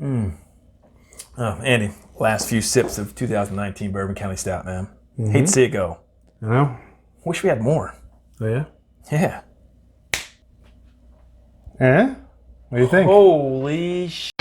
Oh, Andy, last few sips of 2019 Bourbon County Stout, man. Hate to see it go. I know. Wish we had more. Oh, yeah? Yeah. Eh? What do you think? Holy sh...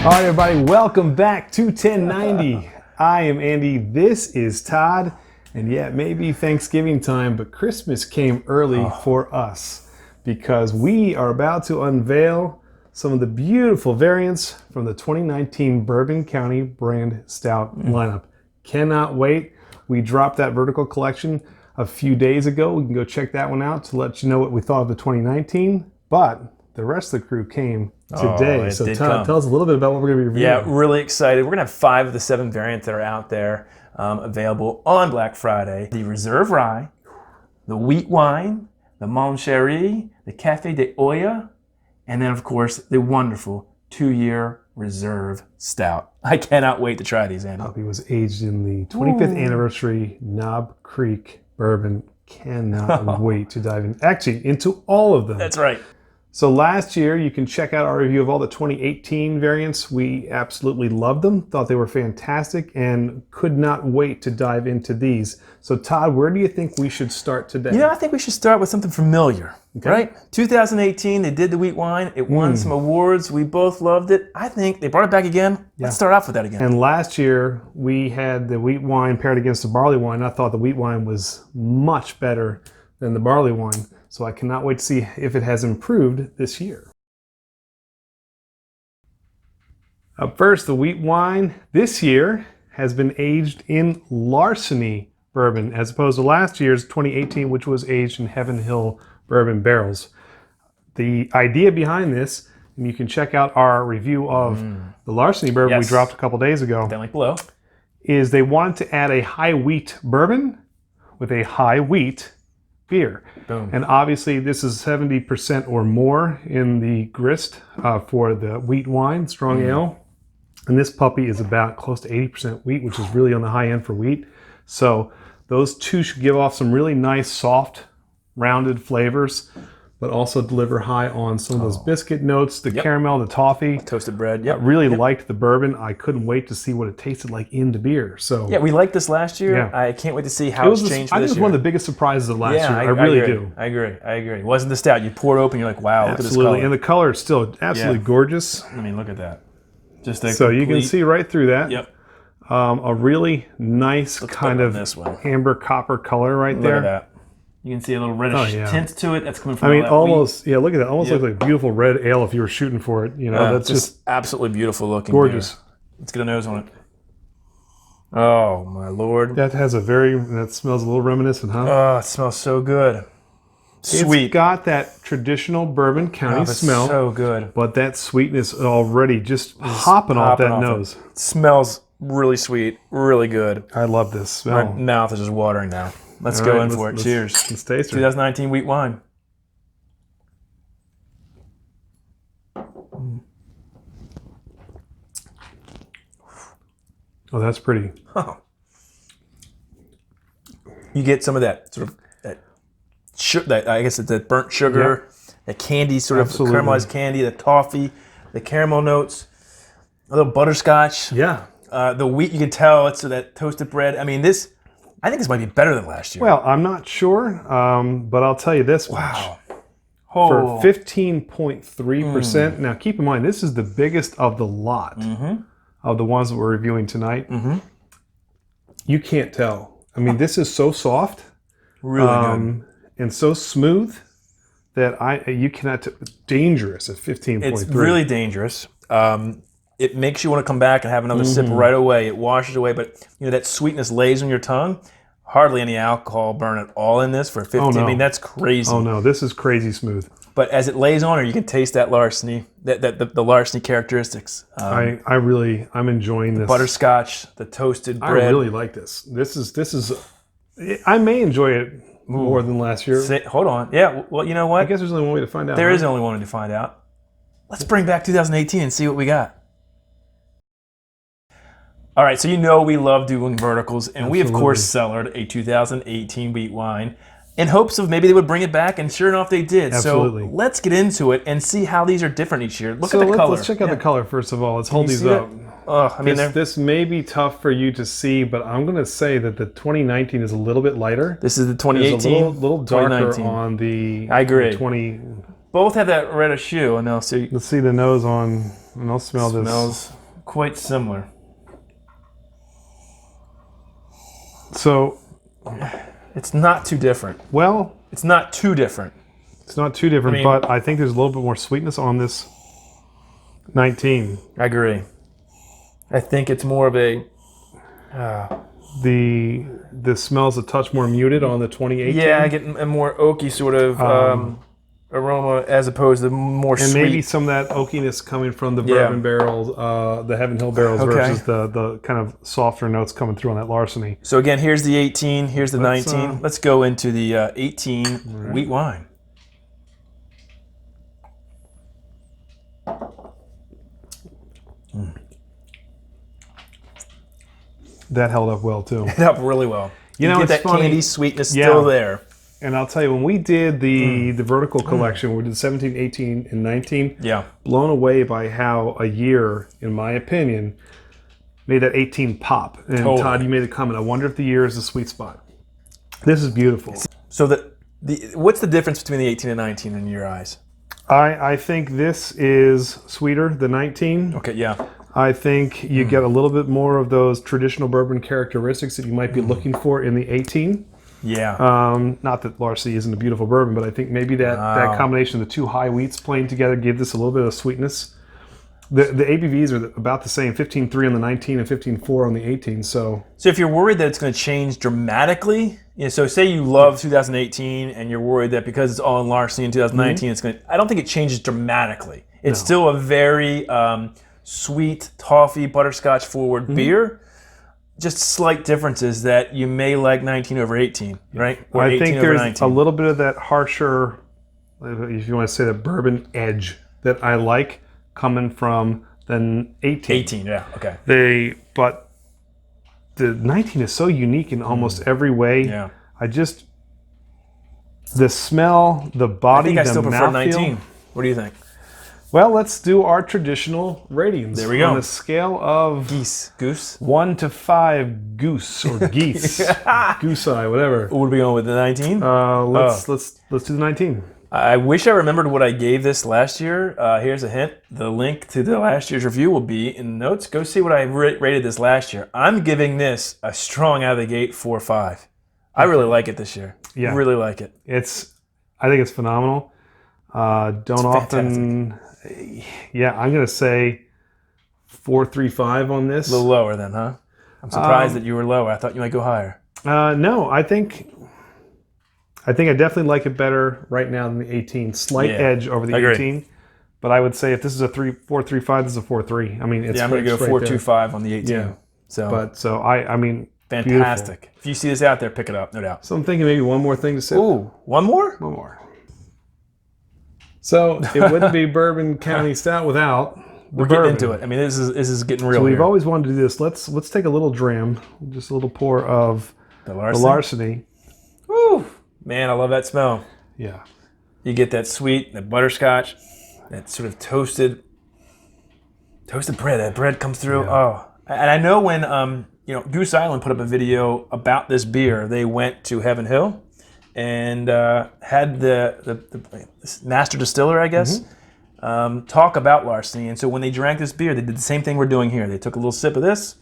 All right, everybody, welcome back to 1090. I am Andy, this is Todd, and yeah, it may be Thanksgiving time, but Christmas came early for us because we are about to unveil some of the beautiful variants from the 2019 Bourbon County brand stout lineup. Cannot wait. We dropped that vertical collection a few days ago. We can go check that one out to let you know what we thought of the 2019, but the rest of the crew came today. So Todd, tell us a little bit about what we're going to be reviewing. Yeah, really excited. We're going to have 5 of the 7 variants that are out there available on Black Friday. The Reserve Rye, the Wheat Wine, the Mon Chéri, the Café de Olla, and then, of course, the wonderful 2-year Reserve Stout. I cannot wait to try these, Andy. It was aged in the 25th anniversary Knob Creek bourbon. Cannot wait to dive into all of them. That's right. So last year, you can check out our review of all the 2018 variants. We absolutely loved them, thought they were fantastic, and could not wait to dive into these. So Todd, where do you think we should start today? You know, I think we should start with something familiar, right? 2018, they did the Wheat Wine. It won some awards. We both loved it. I think they brought it back again. Let's start off with that again. And last year, we had the Wheat Wine paired against the Barley Wine. I thought the Wheat Wine was much better than the Barley Wine. So I cannot wait to see if it has improved this year. Up first, the Wheat Wine this year has been aged in Larceny Bourbon as opposed to last year's 2018, which was aged in Heaven Hill Bourbon barrels. The idea behind this, and you can check out our review of the Larceny Bourbon we dropped a couple days ago, Down link below, is they wanted to add a high wheat bourbon with a high wheat beer. Boom. And obviously this is 70% or more in the grist for the wheat wine, strong ale. And this puppy is about close to 80% wheat, which is really on the high end for wheat. So those two should give off some really nice, soft, rounded flavors, but also deliver high on some of those biscuit notes, the caramel, the toffee. Toasted bread. I really liked the bourbon. I couldn't wait to see what it tasted like in the beer. So yeah, we liked this last year. Yeah. I can't wait to see how it's changed for this year. I think it was one of the biggest surprises of last year. I really do. I agree. It wasn't the stout. You pour it open, you're like, wow, look at this color. And the color is still absolutely gorgeous. I mean, look at that. Just so you can see right through that. Yep. A really nice kind of amber copper color right there. Look at that. You can see a little reddish tint to it. That's coming from almost, look at that. Almost looks like a beautiful red ale if you were shooting for it. You know, that's just absolutely beautiful looking. Gorgeous. Beer. Let's get a nose on it. Oh, my Lord. That smells a little reminiscent, huh? Oh, it smells so good. Sweet. It's got that traditional Bourbon County smell. So good. But that sweetness already just hopping off that nose. It smells really sweet, really good. I love this smell. My mouth is just watering now. Let's go in for it. Cheers. Let's taste it. 2019 Wheat Wine. Oh, that's pretty. Oh. You get some of that sort of I guess it's that burnt sugar, that candy, sort of caramelized candy, the toffee, the caramel notes, a little butterscotch. Yeah. The wheat, you can tell it's that toasted bread. I mean, I think this might be better than last year. Well, I'm not sure, but I'll tell you this much. For 15.3%. Now, keep in mind, this is the biggest of the lot of the ones that we're reviewing tonight. You can't tell. I mean, this is so soft. Really good. And so smooth that you cannot. Dangerous at 15.3. It's really dangerous. It makes you want to come back and have another sip right away. It washes away, but that sweetness lays on your tongue. Hardly any alcohol burn at all in this for 15. Oh, no. I mean, that's crazy. Oh no, this is crazy smooth. But as it lays on her, you can taste that larceny, the larceny characteristics. I'm enjoying this. Butterscotch, the toasted bread. I really like this. This is. I may enjoy it more than last year. Hold on. Yeah. Well, you know what? I guess there's only one way to find out. There is only one way to find out. Let's bring back 2018 and see what we got. All right, so you know we love doing verticals, and we, of course, cellared a 2018 wheat wine in hopes of maybe they would bring it back, and sure enough, they did. Absolutely. So let's get into it and see how these are different each year. Look at the color. Let's check out the color, first of all. Let's hold these up. I mean, this may be tough for you to see, but I'm going to say that the 2019 is a little bit lighter. This is the 2018. It's a little darker on the I agree. 20. Both have that reddish hue, and I'll see. Let's see the nose on, and I'll smell this. Smells quite similar. So, it's not too different. Well, it's not too different. It's not too different, but I think there's a little bit more sweetness on this 19. I agree. I think it's more of a... The smell's a touch more muted on the 2018. Yeah, I get a more oaky sort of aroma as opposed to more and sweet. And maybe some of that oakiness coming from the bourbon barrels, the Heaven Hill barrels versus the kind of softer notes coming through on that Larceny. So again, here's the 18, here's the 19. Let's go into the 18 wheat wine. That held up well too. It held up really well. You know, get that funny. Candy sweetness still there. And I'll tell you, when we did the vertical collection, we did 17, 18, and 19, blown away by how a year, in my opinion, made that 18 pop. And Todd, you made a comment, I wonder if the year is the sweet spot. This is beautiful. So what's the difference between the 18 and 19 in your eyes? I think this is sweeter, the 19. Okay, yeah. I think you get a little bit more of those traditional bourbon characteristics that you might be looking for in the 18. Yeah. Not that Larceny isn't a beautiful bourbon, but I think maybe that combination of the two high wheats playing together gave this a little bit of sweetness. The ABVs are about the same, 15.3 on the 19 and 15.4 on the 18. So if you're worried that it's going to change dramatically, so say you love 2018 and you're worried that because it's all in Larceny in 2019, it's going to, I don't think it changes dramatically. It's still a very sweet, toffee, butterscotch forward beer. Just slight differences that you may like 19 over 18, right? Or I 18 think over there's 19. a little bit of that harsher, if you want to say that bourbon edge that I like coming from the 18. 18, yeah, okay. But the 19 is so unique in almost every way. Yeah. The smell, the body, I think I still prefer mouthfeel. 19. What do you think? Well, let's do our traditional ratings. There we go. On a scale of Goose. 1 to 5 goose or geese. Goose eye, whatever. What are we going with, the 19? Let's do the 19. I wish I remembered what I gave this last year. Here's a hint. The link to the last year's review will be in the notes. Go see what I rated this last year. I'm giving this a strong out of the gate 4.5. I really like it this year. Yeah. Really like it. I think it's phenomenal. Yeah, I'm going to say 4.35 on this. A little lower then, huh? I'm surprised that you were lower. I thought you might go higher. No, I think I definitely like it better right now than the 18. Slight edge over the 18. But I would say if this is a 4.35, this is a 4.3. I mean, it's I'm going to go 4.25 on the 18. Yeah. So I mean, fantastic. Beautiful. If you see this out there, pick it up, no doubt. So I'm thinking maybe one more thing to say. Ooh, one more? One more. So it wouldn't be Bourbon County Stout without We're getting into it. I mean, this is getting real. So we've here. always wanted to do this. Let's take a little dram, just a little pour of the Larceny. Woo! Man, I love that smell. Yeah. You get that sweet, that butterscotch, that sort of toasted bread. That bread comes through. Yeah. Oh, and I know when Goose Island put up a video about this beer, they went to Heaven Hill and had the master distiller, I guess, talk about Larceny. And so when they drank this beer, they did the same thing we're doing here. They took a little sip of this,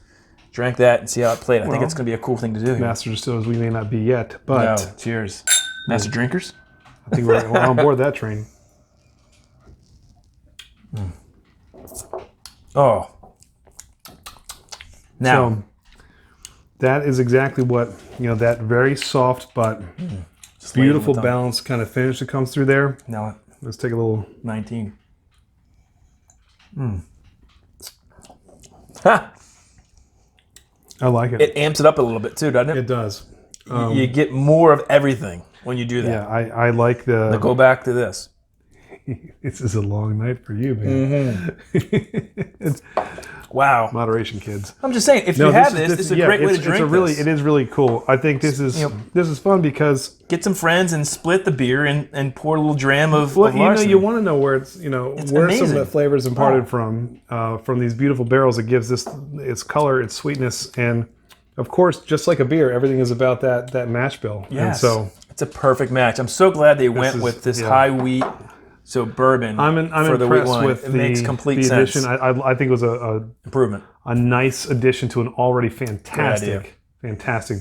drank that, and see how it played. I think it's going to be a cool thing to do here. Master distillers we may not be yet, but... No, cheers. Master drinkers? I think we're on board that train. Oh. Now. So, that is exactly what, that very soft but beautiful balanced kind of finish that comes through there. Now, let's take a little 19. Ha! I like it. It amps it up a little bit too, doesn't it? It does. You get more of everything when you do that. Yeah, I like Now go back to this. This is a long night for you, man. Wow. Moderation, kids. I'm just saying, if you have this, it's a great way to drink this. It is really cool. I think this is fun because get some friends and split the beer and pour a little dram of well, Larceny. you want to know where it's where amazing. some of that flavor is imparted from these beautiful barrels. It gives this its color, its sweetness, and of course, just like a beer, everything is about that mash bill. Yes. And so it's a perfect match. I'm so glad they went with this high wheat. So bourbon I'm for the wheat impressed wine. with it makes complete the sense. addition. I think it was a Improvement. a nice addition to an already fantastic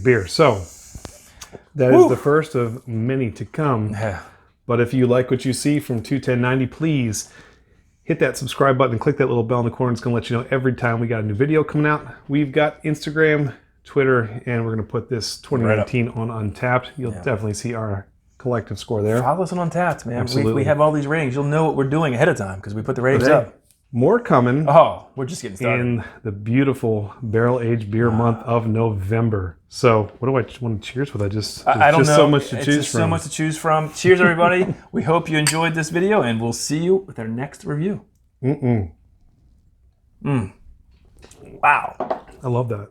beer. So that is the first of many to come. Yeah. But if you like what you see from 21090, please hit that subscribe button and click that little bell in the corner. It's going to let you know every time we got a new video coming out. We've got Instagram, Twitter, and we're going to put this 2019 on Untappd. You'll definitely see our collective score there. Follow us on Untappd, man. Absolutely. We have all these ratings. You'll know what we're doing ahead of time because we put the ratings up. More coming Oh, we're just getting started. in the beautiful barrel-aged beer month of November. So what do I want to cheers with? I don't just know. so much to It's choose just from. so much to choose from. Cheers, everybody. We hope you enjoyed this video, and we'll see you with our next review. Wow. I love that.